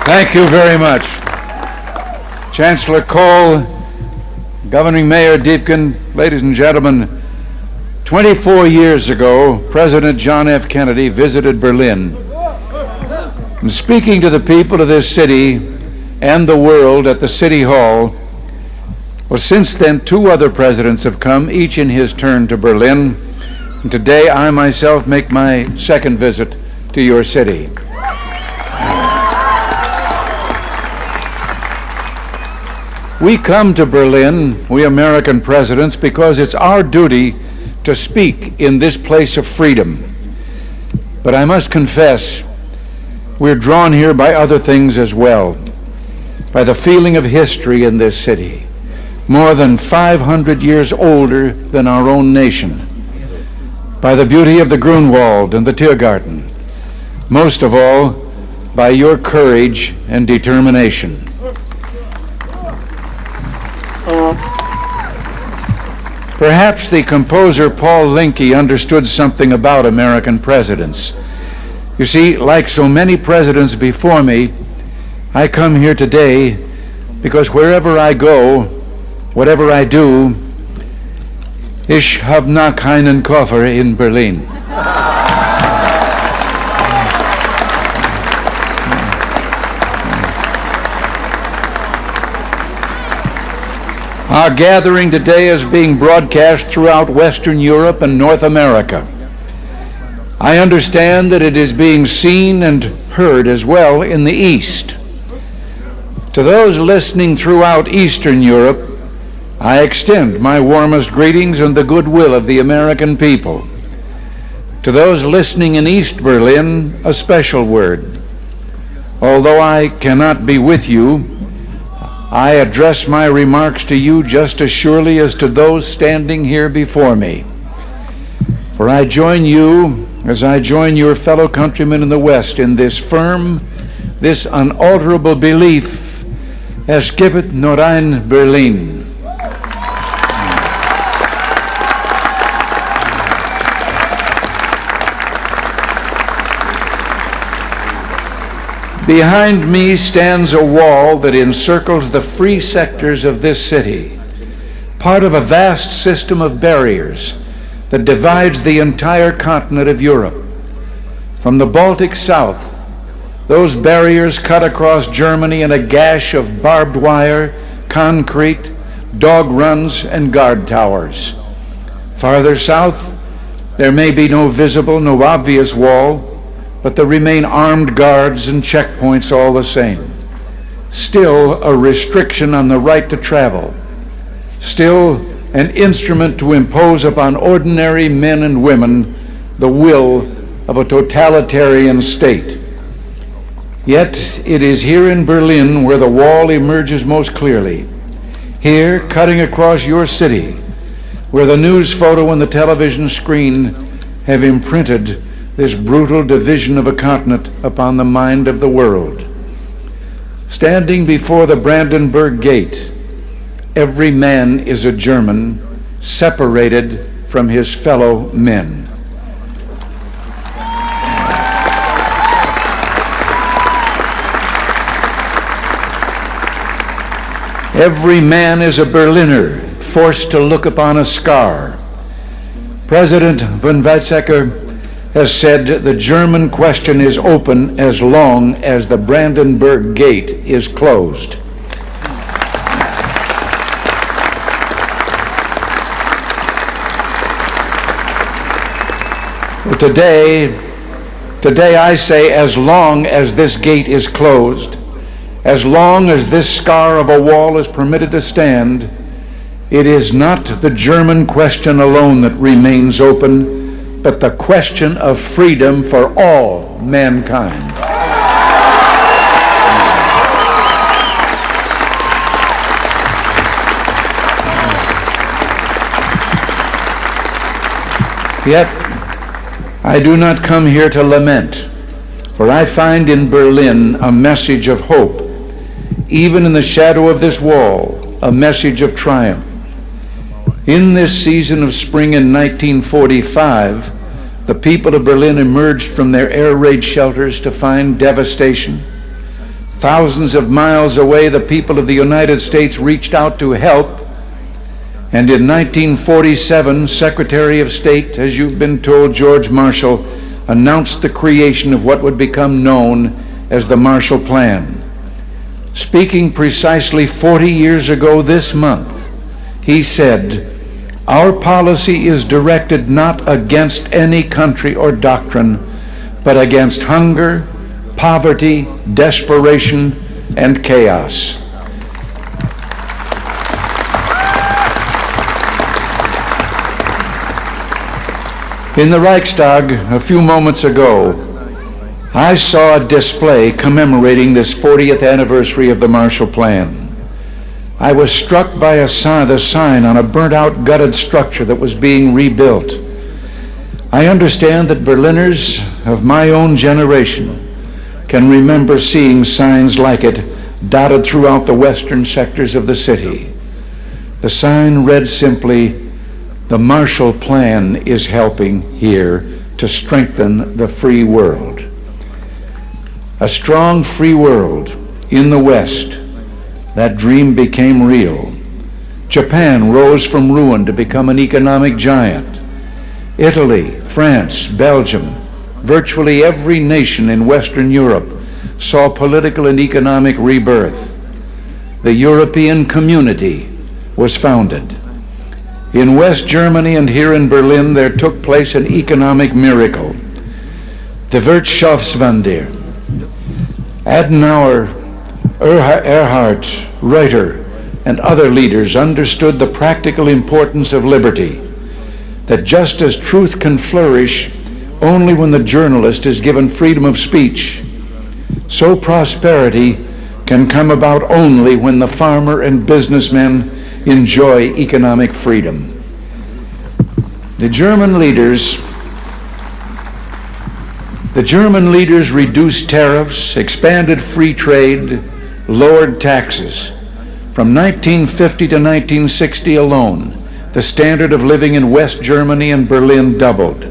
Thank you very much. Chancellor Kohl, Governing Mayor Deepkin, ladies and gentlemen, 24 years ago, President John F. Kennedy visited Berlin. And speaking to the people of this city and the world at the City Hall, well, since then, two other presidents have come, each in his turn, to Berlin. And today, I myself make my second visit to your city. We come to Berlin, we American presidents, because it's our duty to speak in this place of freedom. But I must confess, we're drawn here by other things as well, by the feeling of history in this city, more than 500 years older than our own nation, by the beauty of the Grunwald and the Tiergarten, most of all, by your courage and determination. Perhaps the composer Paul Linke understood something about American presidents. You see, like so many presidents before me, I come here today because wherever I go, whatever I do, ich hab noch keinen Koffer in Berlin. Our gathering today is being broadcast throughout Western Europe and North America. I understand that it is being seen and heard as well in the East. To those listening throughout Eastern Europe, I extend my warmest greetings and the goodwill of the American people. To those listening in East Berlin, a special word. Although I cannot be with you, I address my remarks to you just as surely as to those standing here before me. For I join you, as I join your fellow countrymen in the West, in this firm, this unalterable belief, es gibt nur ein Berlin. Behind me stands a wall that encircles the free sectors of this city, part of a vast system of barriers that divides the entire continent of Europe. From the Baltic south, those barriers cut across Germany in a gash of barbed wire, concrete, dog runs, and guard towers. Farther south, there may be no visible, no obvious wall, but there remain armed guards and checkpoints all the same. Still a restriction on the right to travel. Still an instrument to impose upon ordinary men and women the will of a totalitarian state. Yet it is here in Berlin where the wall emerges most clearly. Here, cutting across your city, where the news photo and the television screen have imprinted this brutal division of a continent upon the mind of the world. Standing before the Brandenburg Gate, every man is a German, separated from his fellow men. Every man is a Berliner, forced to look upon a scar. President von Weizsäcker has said the German question is open as long as the Brandenburg Gate is closed. Well, today I say, as long as this gate is closed, as long as this scar of a wall is permitted to stand, it is not the German question alone that remains open, but the question of freedom for all mankind. Yet, I do not come here to lament, for I find in Berlin a message of hope, even in the shadow of this wall, a message of triumph. In this season of spring in 1945, the people of Berlin emerged from their air raid shelters to find devastation, Thousands of miles away, the people of the United States reached out to help. And in 1947, Secretary of State, as you've been told, George Marshall, announced the creation of what would become known as the Marshall Plan. Speaking precisely 40 years ago this month, he said, "Our policy is directed not against any country or doctrine, but against hunger, poverty, desperation, and chaos." In the Reichstag a few moments ago, I saw a display commemorating this 40th anniversary of the Marshall Plan. I was struck by the sign on a burnt-out, gutted structure that was being rebuilt. I understand that Berliners of my own generation can remember seeing signs like it dotted throughout the western sectors of the city. The sign read simply, "The Marshall Plan is helping here to strengthen the free world." A strong free world in the West, that dream became real. Japan rose from ruin to become an economic giant. Italy, France, Belgium, virtually every nation in Western Europe saw political and economic rebirth. The European Community was founded. In West Germany and here in Berlin, there took place an economic miracle. The Wirtschaftswunder. Adenauer, Erhard, Reuter, and other leaders understood the practical importance of liberty, that just as truth can flourish only when the journalist is given freedom of speech, so prosperity can come about only when the farmer and businessman enjoy economic freedom. The German leaders reduced tariffs, expanded free trade, lowered taxes. From 1950 to 1960 alone, the standard of living in West Germany and Berlin doubled.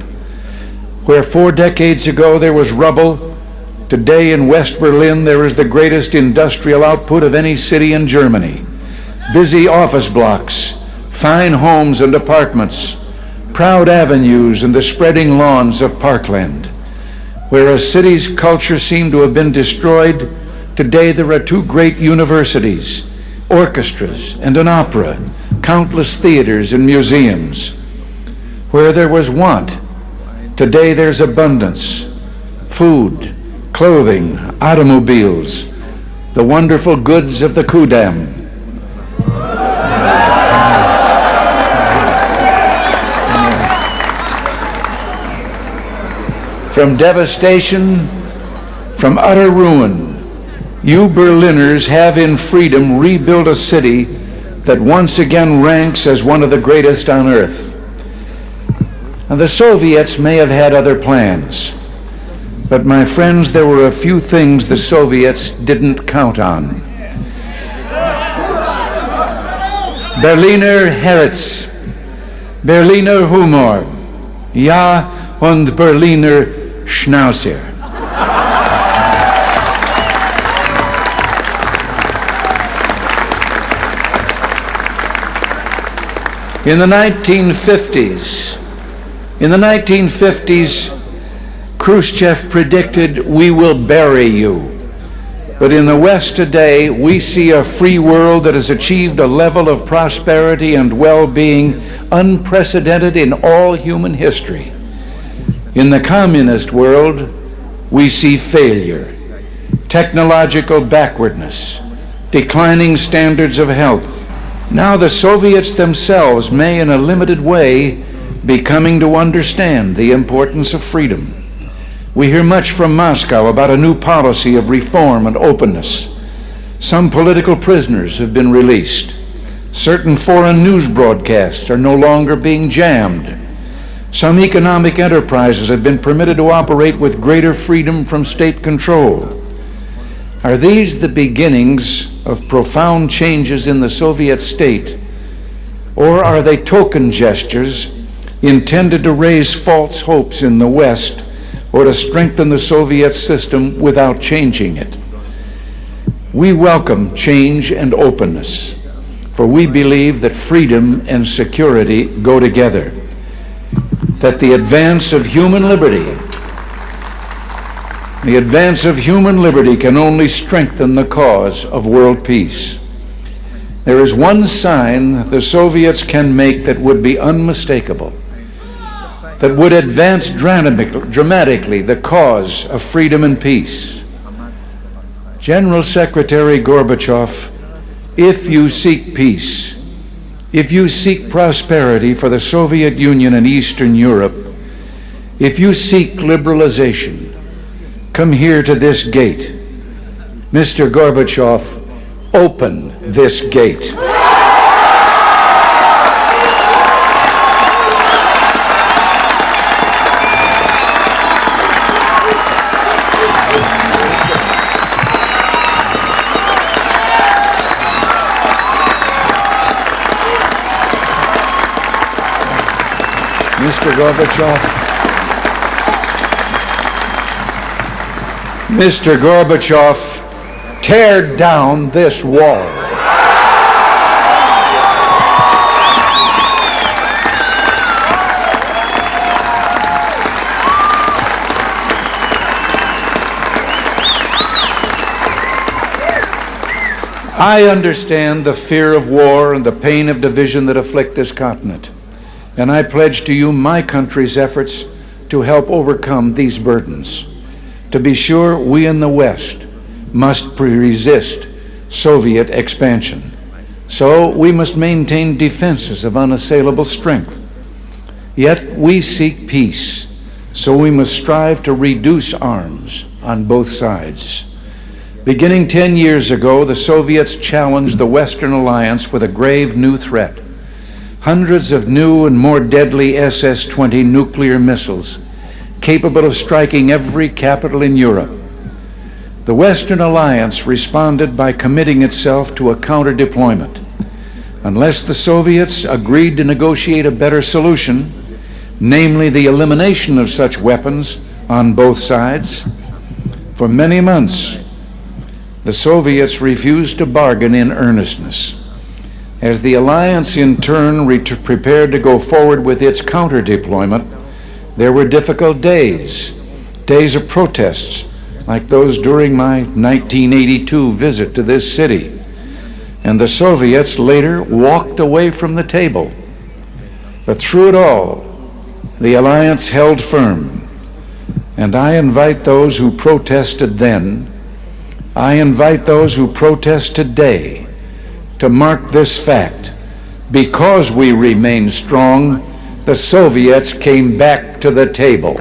Where 4 decades ago there was rubble, today in West Berlin there is the greatest industrial output of any city in Germany. Busy office blocks, fine homes and apartments, proud avenues and the spreading lawns of parkland. Where a city's culture seemed to have been destroyed, today there are 2 great universities, orchestras and an opera, countless theaters and museums. Where there was want, today there's abundance, food, clothing, automobiles, the wonderful goods of the Kudamm. From devastation, from utter ruin, you Berliners have in freedom rebuilt a city that once again ranks as one of the greatest on earth. And the Soviets may have had other plans, but my friends, there were a few things the Soviets didn't count on. Berliner Herz, Berliner Humor, ja und Berliner Schnauzer. In the 1950s, Khrushchev predicted, "We will bury you." But in the West today, we see a free world that has achieved a level of prosperity and well-being unprecedented in all human history. In the communist world, we see failure, technological backwardness, declining standards of health. Now the Soviets themselves may, in a limited way, be coming to understand the importance of freedom. We hear much from Moscow about a new policy of reform and openness. Some political prisoners have been released. Certain foreign news broadcasts are no longer being jammed. Some economic enterprises have been permitted to operate with greater freedom from state control. Are these the beginnings of profound changes in the Soviet state, or are they token gestures intended to raise false hopes in the West or to strengthen the Soviet system without changing it? We welcome change and openness, for we believe that freedom and security go together, that the advance of human liberty can only strengthen the cause of world peace. There is one sign the Soviets can make that would be unmistakable, that would advance dramatically the cause of freedom and peace. General Secretary Gorbachev, if you seek peace, if you seek prosperity for the Soviet Union and Eastern Europe, if you seek liberalization, come here to this gate. Mr. Gorbachev, open this gate. Mr. Gorbachev, tear down this wall. I understand the fear of war and the pain of division that afflict this continent, and I pledge to you my country's efforts to help overcome these burdens. To be sure, we in the West must resist Soviet expansion. So we must maintain defenses of unassailable strength. Yet we seek peace, so we must strive to reduce arms on both sides. Beginning 10 years ago, the Soviets challenged the Western alliance with a grave new threat. Hundreds of new and more deadly SS-20 nuclear missiles, capable of striking every capital in Europe. The Western alliance responded by committing itself to a counter-deployment. Unless the Soviets agreed to negotiate a better solution, namely the elimination of such weapons on both sides, for many months, the Soviets refused to bargain in earnestness. As the alliance in turn prepared to go forward with its counter-deployment, there were difficult days of protests, like those during my 1982 visit to this city. And the Soviets later walked away from the table. But through it all, the alliance held firm. And I invite those who protested then, I invite those who protest today to mark this fact. Because we remain strong, the Soviets came back to the table.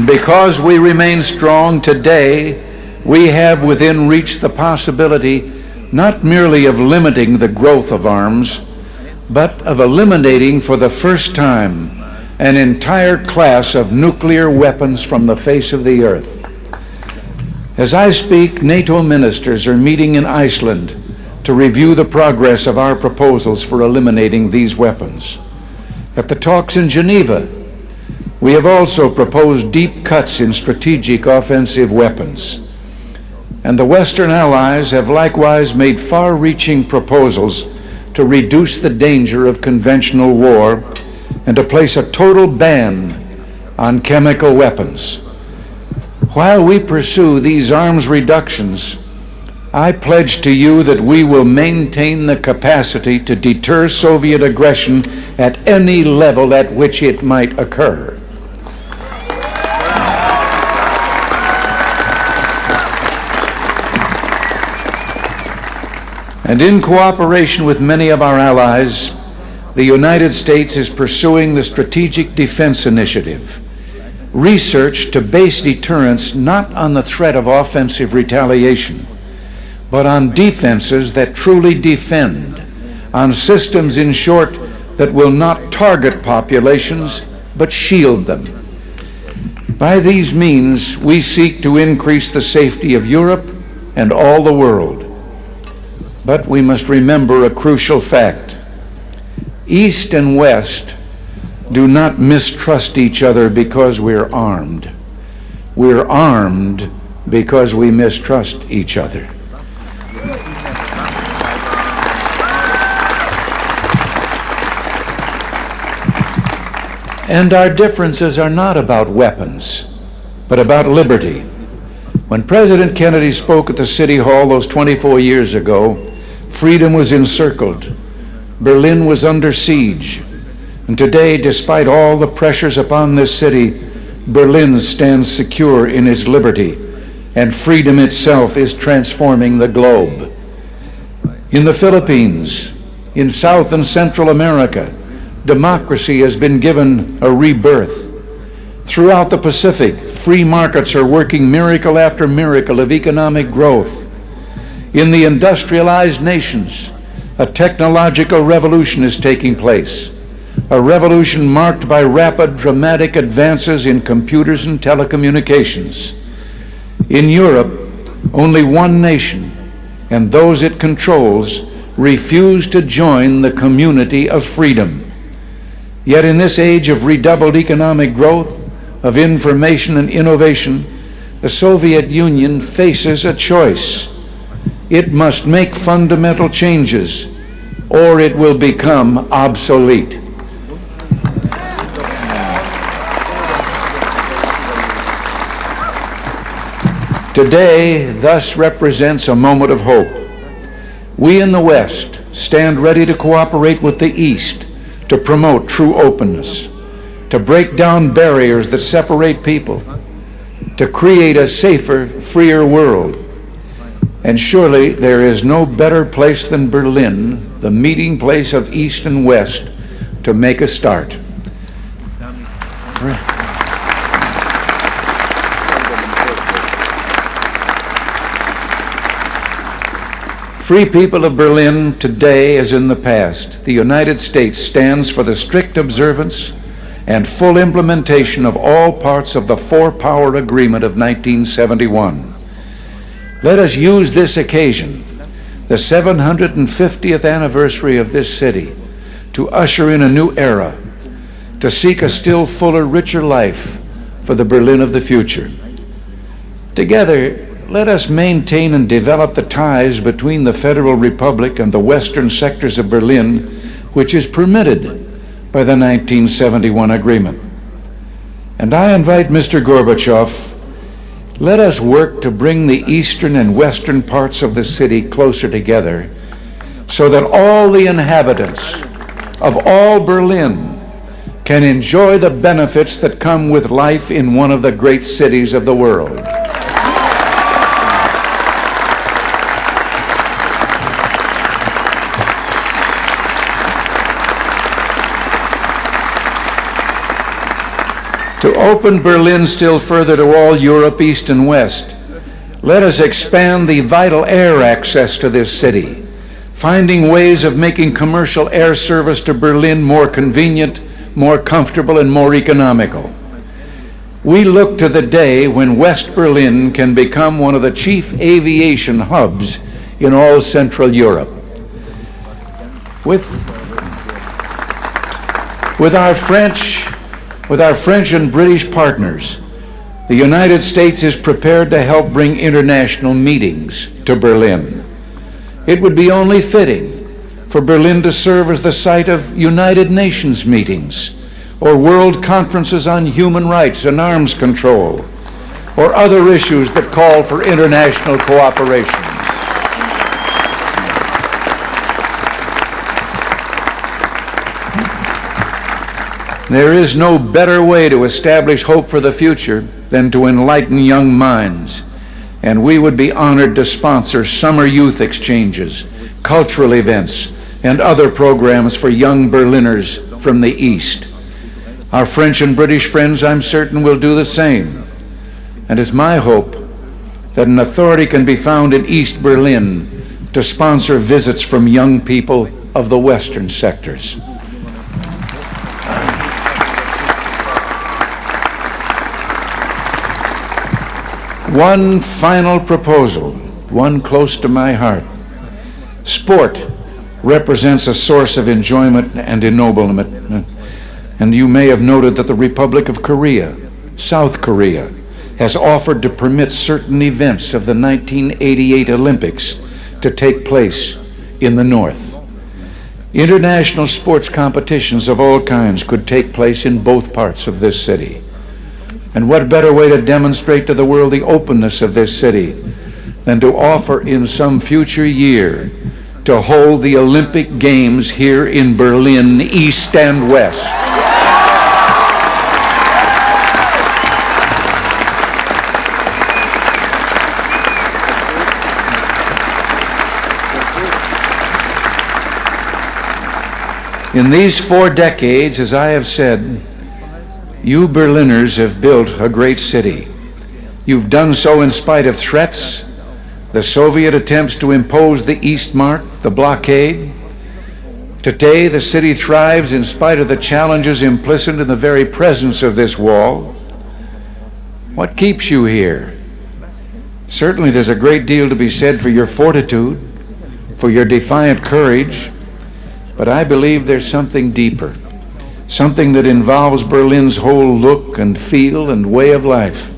Because we remain strong today, we have within reach the possibility not merely of limiting the growth of arms, but of eliminating for the first time an entire class of nuclear weapons from the face of the earth. As I speak, NATO ministers are meeting in Iceland to review the progress of our proposals for eliminating these weapons. At the talks in Geneva, we have also proposed deep cuts in strategic offensive weapons. And the Western allies have likewise made far-reaching proposals to reduce the danger of conventional war and to place a total ban on chemical weapons. While we pursue these arms reductions, I pledge to you that we will maintain the capacity to deter Soviet aggression at any level at which it might occur. And in cooperation with many of our allies, the United States is pursuing the Strategic Defense Initiative, research to base deterrence not on the threat of offensive retaliation, but on defenses that truly defend, on systems, in short, that will not target populations, but shield them. By these means, we seek to increase the safety of Europe and all the world. But we must remember a crucial fact. East and West do not mistrust each other because we're armed. We're armed because we mistrust each other. And our differences are not about weapons, but about liberty. When President Kennedy spoke at the City Hall those 24 years ago, freedom was encircled. Berlin was under siege. And today, despite all the pressures upon this city, Berlin stands secure in its liberty, and freedom itself is transforming the globe. In the Philippines, in South and Central America, democracy has been given a rebirth. Throughout the Pacific, free markets are working miracle after miracle of economic growth. In the industrialized nations, a technological revolution is taking place, a revolution marked by rapid, dramatic advances in computers and telecommunications. In Europe, only one nation, and those it controls, refuse to join the community of freedom. Yet in this age of redoubled economic growth, of information and innovation, the Soviet Union faces a choice. It must make fundamental changes, or it will become obsolete. Today, thus represents a moment of hope. We in the West stand ready to cooperate with the East to promote true openness, to break down barriers that separate people, to create a safer, freer world. And surely there is no better place than Berlin, the meeting place of East and West, to make a start. Free people of Berlin, today as in the past, the United States stands for the strict observance and full implementation of all parts of the Four-Power Agreement of 1971. Let us use this occasion, the 750th anniversary of this city, to usher in a new era, to seek a still fuller, richer life for the Berlin of the future. Together, let us maintain and develop the ties between the Federal Republic and the western sectors of Berlin, which is permitted by the 1971 agreement. And I invite Mr. Gorbachev, let us work to bring the eastern and western parts of the city closer together so that all the inhabitants of all Berlin can enjoy the benefits that come with life in one of the great cities of the world. To open Berlin still further to all Europe, East and West, let us expand the vital air access to this city, finding ways of making commercial air service to Berlin more convenient, more comfortable, and more economical. We look to the day when West Berlin can become one of the chief aviation hubs in all Central Europe. With our French and British partners, the United States is prepared to help bring international meetings to Berlin. It would be only fitting for Berlin to serve as the site of United Nations meetings, or world conferences on human rights and arms control, or other issues that call for international cooperation. There is no better way to establish hope for the future than to enlighten young minds, and we would be honored to sponsor summer youth exchanges, cultural events, and other programs for young Berliners from the East. Our French and British friends, I'm certain, will do the same. And it's my hope that an authority can be found in East Berlin to sponsor visits from young people of the Western sectors. One final proposal, one close to my heart. Sport represents a source of enjoyment and ennoblement. And you may have noted that the Republic of Korea, South Korea, has offered to permit certain events of the 1988 Olympics to take place in the North. International sports competitions of all kinds could take place in both parts of this city. And what better way to demonstrate to the world the openness of this city than to offer in some future year to hold the Olympic Games here in Berlin, East and West. In these 4 decades, as I have said, you Berliners have built a great city. You've done so in spite of threats, the Soviet attempts to impose the Eastmark, the blockade. Today, the city thrives in spite of the challenges implicit in the very presence of this wall. What keeps you here? Certainly there's a great deal to be said for your fortitude, for your defiant courage, but I believe there's something deeper, something that involves Berlin's whole look and feel and way of life,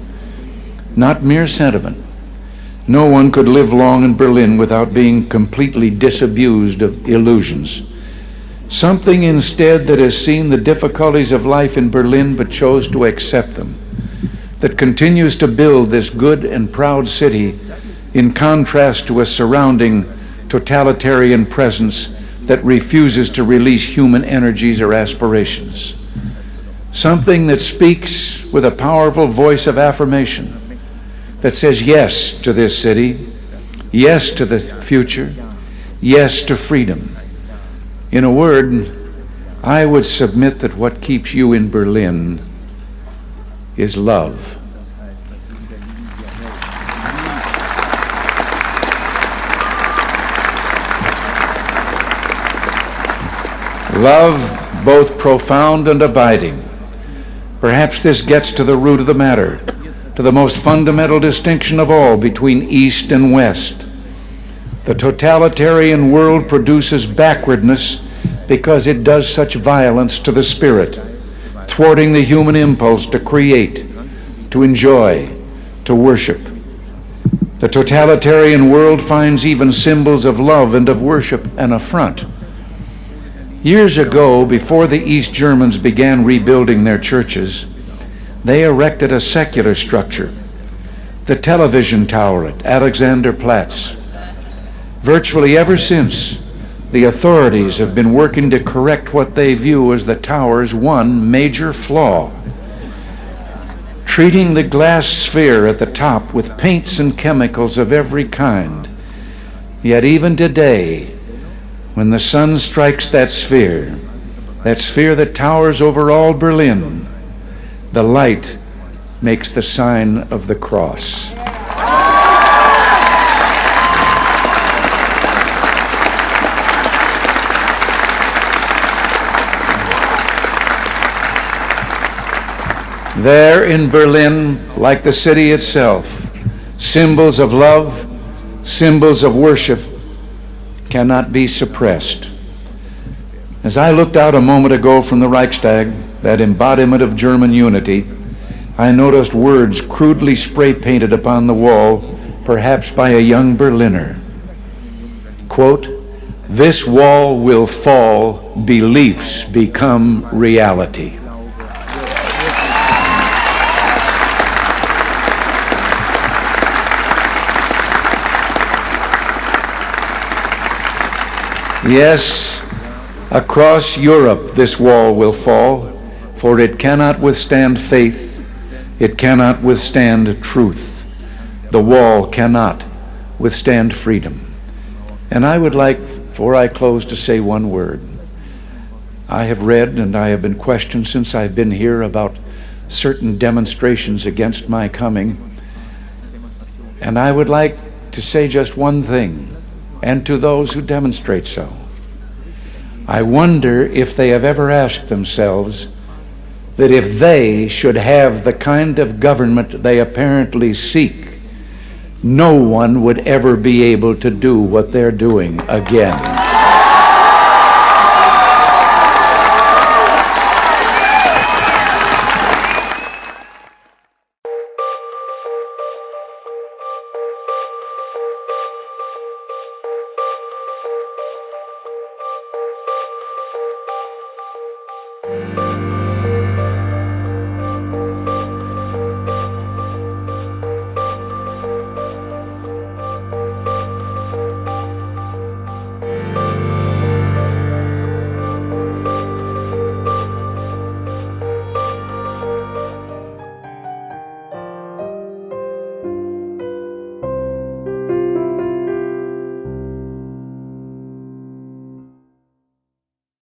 not mere sentiment. No one could live long in Berlin without being completely disabused of illusions. Something instead that has seen the difficulties of life in Berlin but chose to accept them, that continues to build this good and proud city in contrast to a surrounding totalitarian presence that refuses to release human energies or aspirations. Something that speaks with a powerful voice of affirmation, that says yes to this city, yes to the future, yes to freedom. In a word, I would submit that what keeps you in Berlin is love. Love, both profound and abiding. Perhaps this gets to the root of the matter, to the most fundamental distinction of all between East and West. The totalitarian world produces backwardness because it does such violence to the spirit, thwarting the human impulse to create, to enjoy, to worship. The totalitarian world finds even symbols of love and of worship an affront. Years ago, before the East Germans began rebuilding their churches, they erected a secular structure, the television tower at Alexanderplatz. Virtually ever since, the authorities have been working to correct what they view as the tower's one major flaw, treating the glass sphere at the top with paints and chemicals of every kind. Yet even today, when the sun strikes that sphere that towers over all Berlin, the light makes the sign of the cross. There in Berlin, like the city itself, symbols of love, symbols of worship cannot be suppressed. As I looked out a moment ago from the Reichstag, that embodiment of German unity, I noticed words crudely spray painted upon the wall, perhaps by a young Berliner. Quote, "This wall will fall, beliefs become reality." Yes, across Europe this wall will fall, for it cannot withstand faith, it cannot withstand truth. The wall cannot withstand freedom. And I would like, before I close, to say one word. I have read and I have been questioned since I've been here about certain demonstrations against my coming. And I would like to say just one thing, and to those who demonstrate so. I wonder if they have ever asked themselves that if they should have the kind of government they apparently seek, no one would ever be able to do what they're doing again.